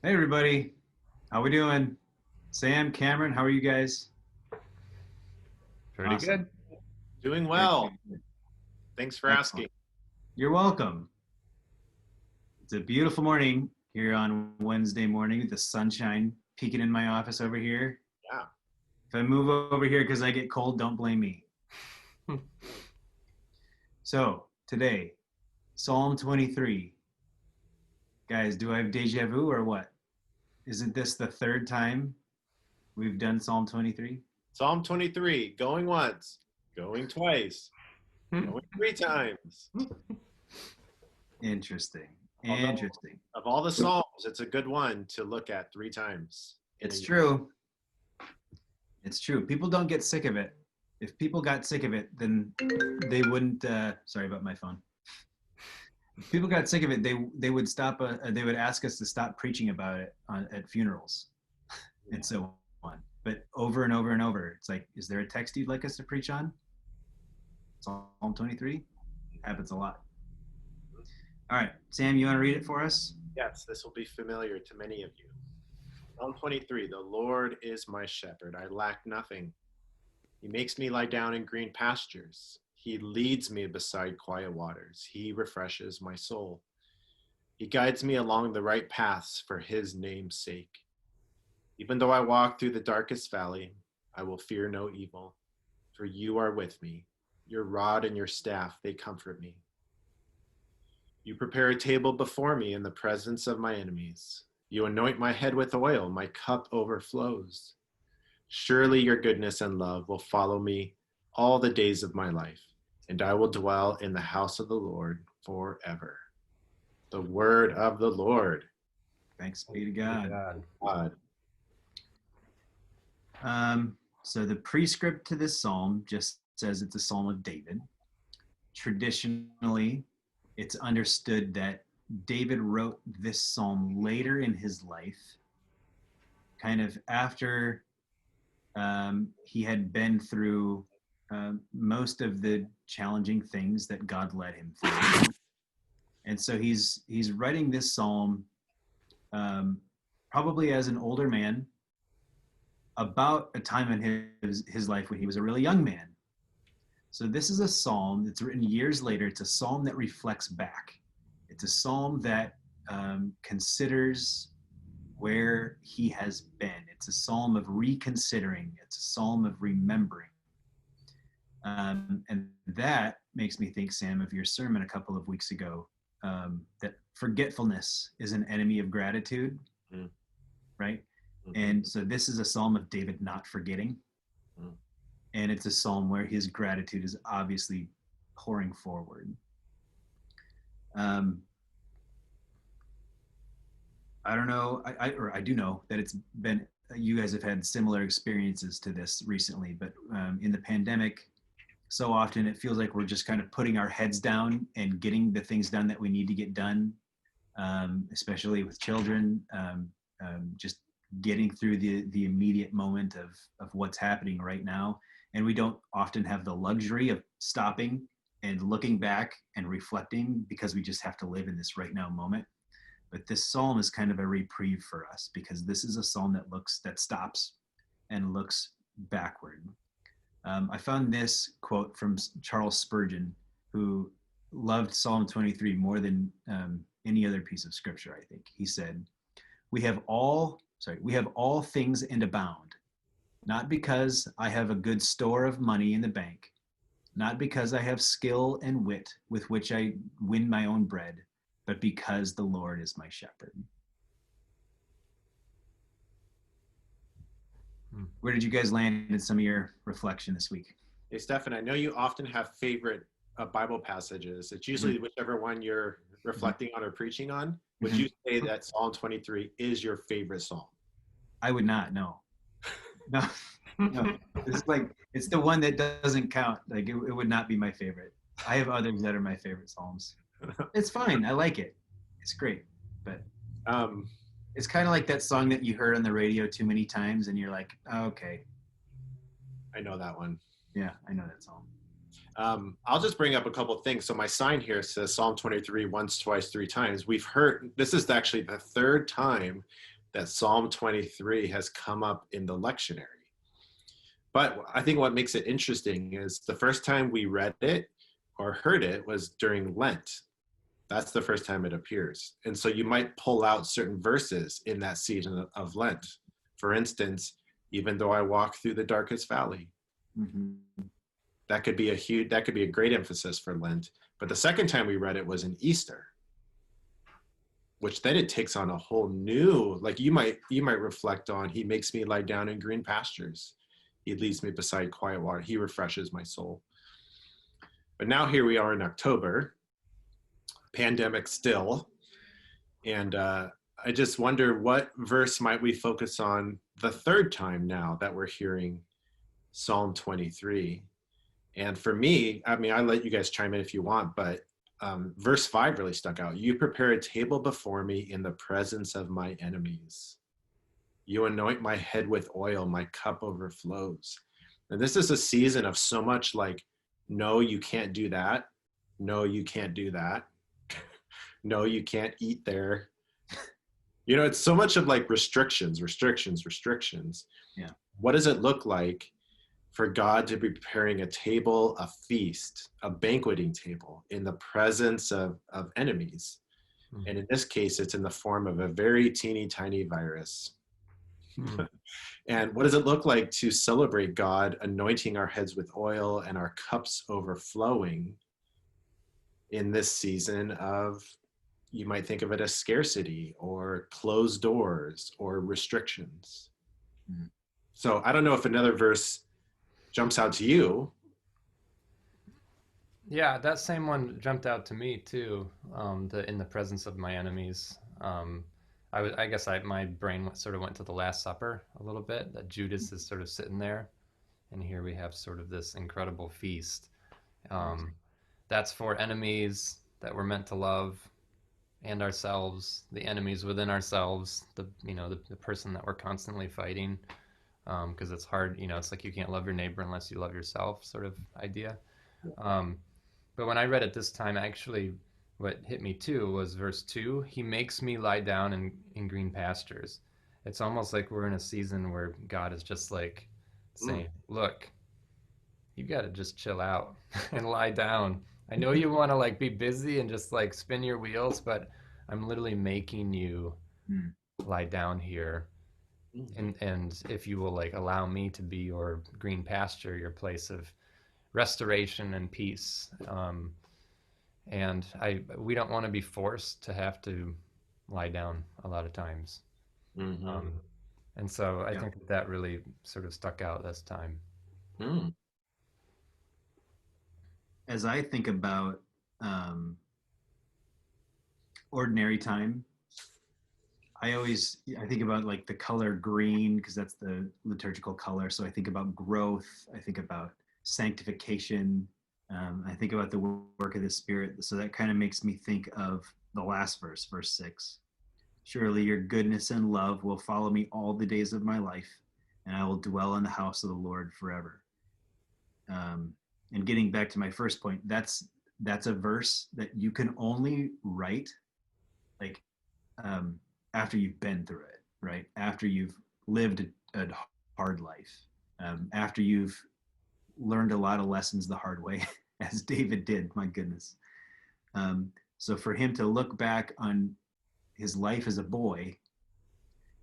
Hey everybody, how we doing? Sam, Cameron, how are you guys? Pretty Awesome. good. Doing Good, well. good, good. Thanks for Excellent. asking. You're welcome. It's a beautiful morning here on Wednesday morning. The sunshine peeking in my office over here. Yeah. If I move over here because I get cold, don't blame me. So today, Psalm 23. Guys, do I have deja vu or what? Isn't this the third time we've done Psalm 23? Psalm 23, going once, going twice, going three times. Interesting. Although, Interesting. of all the Psalms, it's a good one to look at three times in a It's year. true. It's true. People don't get sick of it. If people got sick of it, then they wouldn't. Sorry about my phone. If people got sick of it, they would stop. They would ask us to stop preaching about it at funerals and so on. But over and over and over, it's like, is there a text you'd like us to preach on? Psalm 23 happens a lot. All right, Sam, you want to read it for us? Yes, this will be familiar to many of you. Psalm 23, the Lord is my shepherd. I lack nothing. He makes me lie down in green pastures. He leads me beside quiet waters. He refreshes my soul. He guides me along the right paths for his name's sake. Even though I walk through the darkest valley, I will fear no evil, for you are with me. Your rod and your staff, they comfort me. You prepare a table before me in the presence of my enemies. You anoint my head with oil, my cup overflows. Surely your goodness and love will follow me all the days of my life, and I will dwell in the house of the Lord forever. The word of the Lord. Thanks be to God. God. So the prescript to this psalm just says it's a psalm of David. Traditionally, it's understood that David wrote this psalm later in his life, kind of after he had been through most of the challenging things that God led him through. And so he's writing this psalm probably as an older man about a time in his life when he was a really young man. So this is a psalm that's written years later. It's a psalm that reflects back. It's a psalm that considers where he has been. It's a psalm of reconsidering. It's a psalm of remembering. And that makes me think, Sam, of your sermon a couple of weeks ago, that forgetfulness is an enemy of gratitude, Mm. right? Mhm. And so this is a psalm of David not forgetting. Mm. And it's a psalm where his gratitude is obviously pouring forward. Um, I don't know, I do know that it's been, you guys have had similar experiences to this recently, but in the pandemic, so often it feels like we're just kind of putting our heads down and getting the things done that we need to get done, especially with children, just getting through the immediate moment of what's happening right now. And we don't often have the luxury of stopping and looking back and reflecting because we just have to live in this right now moment. But this psalm is kind of a reprieve for us because this is a psalm that stops and looks backward. I found this quote from Charles Spurgeon, who loved Psalm 23 more than any other piece of scripture, I think. He said, we have all things and abound, not because I have a good store of money in the bank, not because I have skill and wit with which I win my own bread, but because the Lord is my shepherd. Where did you guys land in some of your reflection this week? Hey, Stefan, I know you often have favorite Bible passages. It's Mm-hmm. usually whichever one you're reflecting on or preaching on. Would Mm-hmm. you say that Psalm 23 is your favorite psalm? I would not, no. No, no. It's like, it's the one that doesn't count. Like, it would not be my favorite. I have others that are my favorite Psalms. It's fine. I like it. It's great. But Um, it's kind of like that song that you heard on the radio too many times and you're like, oh, okay, I know that one. yeah, I know that song. I'll just bring up a couple of things. So my sign here says Psalm 23 once, twice, three times. We've heard this is actually the third time that Psalm 23 has come up in the lectionary. But I think what makes it interesting is the first time we read it or heard it was during Lent. That's the first time it appears. And so you might pull out certain verses in that season of Lent. For instance, even though I walk through the darkest valley. Mm-hmm. That could be a great emphasis for Lent. But the second time we read it was in Easter, which then it takes on a whole new, like you might reflect on, he makes me lie down in green pastures. He leads me beside quiet water. He refreshes my soul. But now here we are in October, pandemic still. And I just wonder what verse might we focus on the third time now that we're hearing Psalm 23. And for me, I mean, I'll let you guys chime in if you want, but verse 5 really stuck out. You prepare a table before me in the presence of my enemies. You anoint my head with oil, my cup overflows. And this is a season of so much like, no, you can't do that. No, you can't do that. No, you can't eat there. You know, it's so much of like restrictions. Yeah. What does it look like for God to be preparing a table, a feast, a banqueting table in the presence of enemies? Mm-hmm. And in this case, it's in the form of a very teeny tiny virus. Mm-hmm. And what does it look like to celebrate God anointing our heads with oil and our cups overflowing in this season of, you might think of it as scarcity or closed doors or restrictions? Mm-hmm. So I don't know if another verse jumps out to you. Yeah, that same one jumped out to me too. In the presence of my enemies. I guess my brain sort of went to the Last Supper a little bit. That Judas is sort of sitting there, and here we have sort of this incredible feast. That's for enemies that we're meant to love, and ourselves, the enemies within ourselves. The person that we're constantly fighting. Because it's hard, it's like you can't love your neighbor unless you love yourself, sort of idea. But when I read it this time, actually, what hit me too was verse 2. He makes me lie down in green pastures. It's almost like we're in a season where God is just like saying, look, you got to just chill out and lie down. I know you want to like be busy and just like spin your wheels, but I'm literally making you lie down here. And if you will like allow me to be your green pasture, your place of restoration and peace, and we don't want to be forced to have to lie down a lot of times. Mm-hmm. And so I think that really sort of stuck out this time. As I think about ordinary time, I think about like the color green because that's the liturgical color. So I think about growth. I think about sanctification. I think about the work of the Spirit. So that kind of makes me think of the last verse, verse 6. Surely your goodness and love will follow me all the days of my life, and I will dwell in the house of the Lord forever. And getting back to my first point, that's a verse that you can only write like after you've been through it, right? After you've lived a hard life, after you've learned a lot of lessons the hard way, as David did, my goodness. So for him to look back on his life as a boy,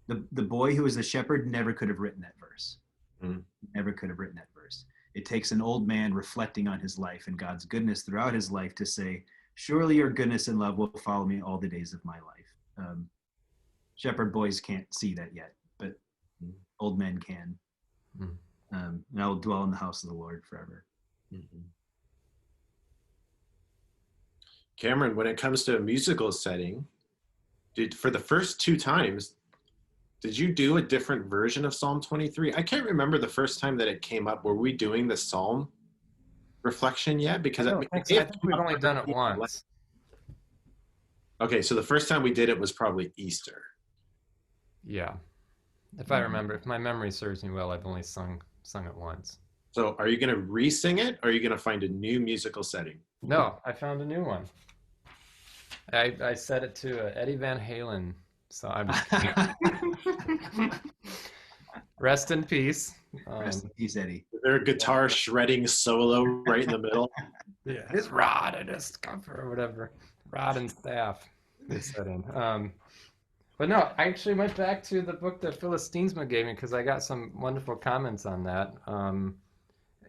the boy who was the shepherd never could have written that verse. Never could have written that verse. It takes an old man reflecting on his life and God's goodness throughout his life to say, surely your goodness and love will follow me all the days of my life. Shepherd boys can't see that yet, but old men can. And I will dwell in the house of the Lord forever. Mm-hmm. Cameron, when it comes to a musical setting, for the first 2 times, did you do a different version of Psalm 23? I can't remember the first time that it came up. Were we doing the Psalm reflection yet? Because I think we've only done it once. Okay, so the first time we did it was probably Easter. Yeah. If I remember, if my memory serves me well, I've only sung it once. So are you going to re-sing it, or are you going to find a new musical setting? No, I found a new one. I set it to Eddie Van Halen. So I'm just kidding. Rest in peace. Rest in peace, Eddie. Is there a guitar shredding solo right in the middle? Yeah, his rod and his scupper or whatever. Rod and staff. They set in. But no, I actually went back to the book that Phyllis Steensma gave me because I got some wonderful comments on that.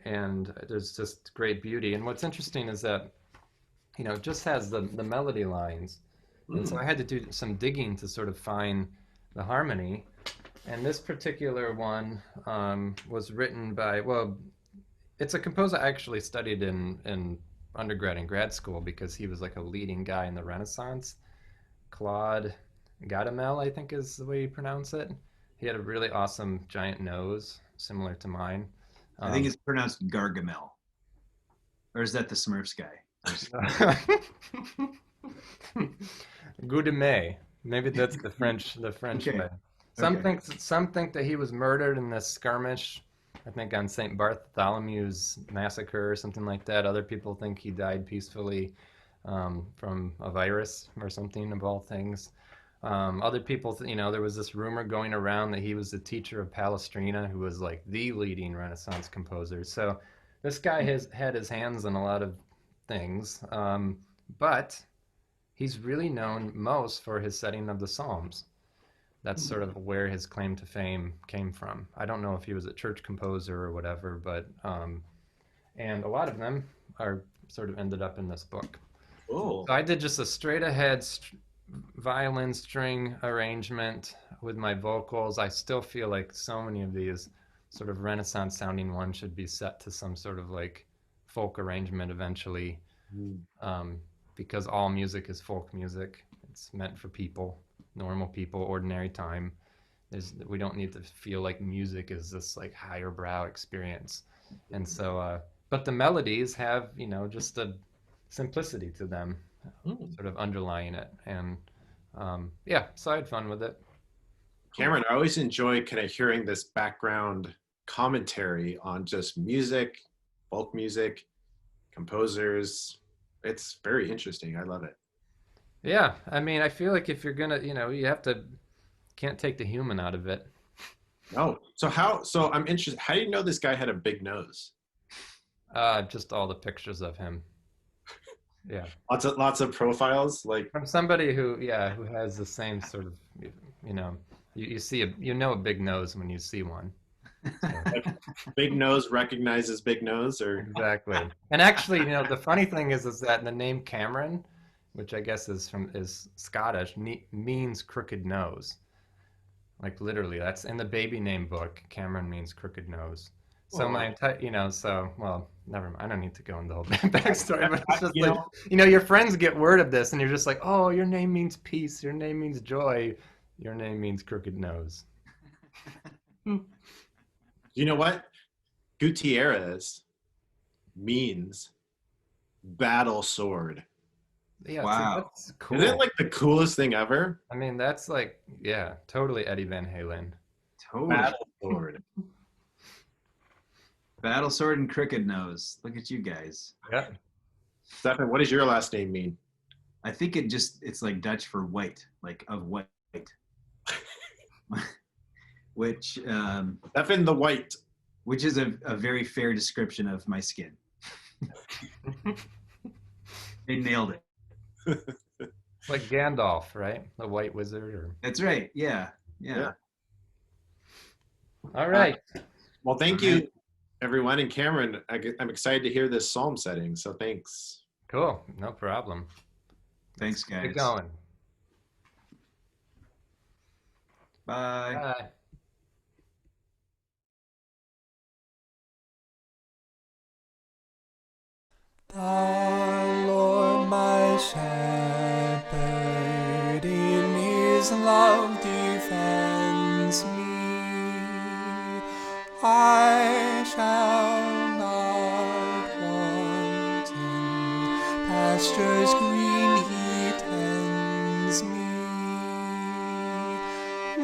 And there's just great beauty. And what's interesting is that, it just has the melody lines. And so I had to do some digging to sort of find the harmony. And this particular one was written by, well, it's a composer I actually studied in undergrad and grad school because he was like a leading guy in the Renaissance. Claude Gadamel, I think is the way you pronounce it. He had a really awesome giant nose, similar to mine. I think it's pronounced Gargamel. Or is that the Smurfs guy? Goudemet. Maybe that's the French Okay. way. Some think that he was murdered in this skirmish, I think on St. Bartholomew's massacre or something like that. Other people think he died peacefully from a virus or something, of all things. Other people, there was this rumor going around that he was the teacher of Palestrina, who was like the leading Renaissance composer. So this guy has had his hands in a lot of things, but he's really known most for his setting of the Psalms. That's sort of where his claim to fame came from. I don't know if he was a church composer or whatever, but and a lot of them are sort of ended up in this book. Oh, So I did just a straight ahead violin string arrangement with my vocals. I still feel like so many of these sort of Renaissance sounding ones should be set to some sort of like folk arrangement eventually, because all music is folk music. It's meant for people, normal people, ordinary time. We don't need to feel like music is this like higher brow experience. And so, but the melodies have, just a simplicity to them, sort of underlying it. And yeah, so I had fun with it. Cameron, I always enjoy kind of hearing this background commentary on just music, folk music, composers. It's very interesting. I love it. Yeah, I mean, I feel like if you're gonna, can't take the human out of it. Oh, so I'm interested. How do you know this guy had a big nose? Just all the pictures of him. Yeah. Lots of profiles. Like, From somebody who has the same sort of, you see a big nose when you see one. So, big nose recognizes big nose, or exactly. And actually, the funny thing is that the name Cameron, which I guess is Scottish, means crooked nose. Like literally, that's in the baby name book. Cameron means crooked nose. So Oh. my entire, well, never mind. I don't need to go into the whole backstory, but it's just You like, know- your friends get word of this, and you're just like, oh, your name means peace. Your name means joy. Your name means crooked nose. You know what? Gutierrez means battle sword. Yeah, Wow. see, that's cool. Isn't it like the coolest thing ever? I mean, that's like, yeah, totally Eddie Van Halen. Totally. Battle sword. Battle sword and crooked nose. Look at you guys. Yeah. Stefan, what does your last name mean? I think it's like Dutch for white, like of white. which Stefan the White. which is a very fair description of my skin. They nailed it. Like Gandalf, right? The White Wizard. Or That's right. Yeah. Yeah. all right. Well, thank you, everyone. And Cameron, I'm excited to hear this psalm setting. So thanks. Cool. No problem. Thanks, guys. Keep going. Bye. Bye. The Lord my shepherd in his love defends me. I shall not want. In pastures green he tends me.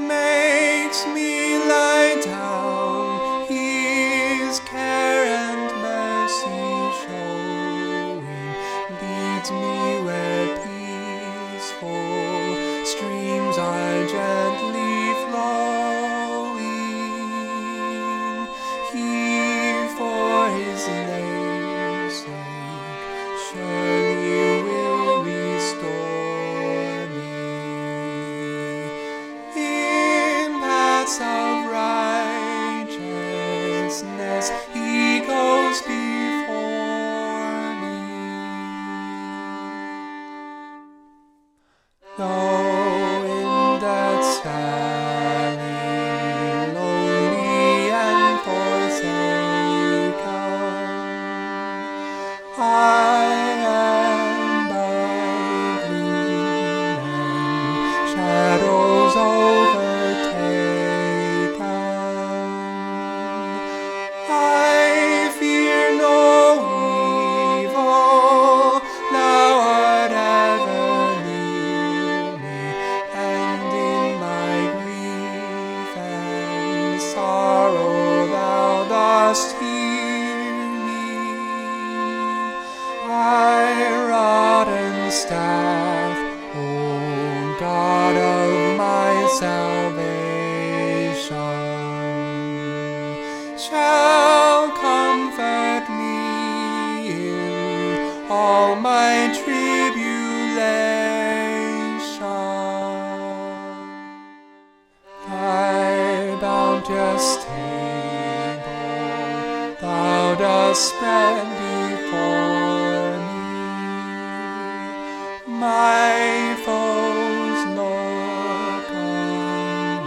Makes me lie down, his care dost hear me. Thy rod and staff, O God of my salvation, shall comfort me in all my tribulation. Thy bounteous table thou dost spread before me. My foes look on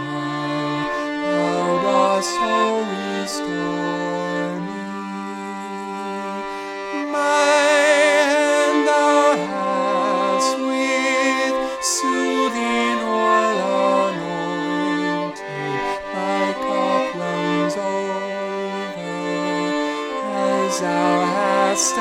while thou dost so restore me. My hand thou hast with soothing oil anointed, my cup runs over as thou hast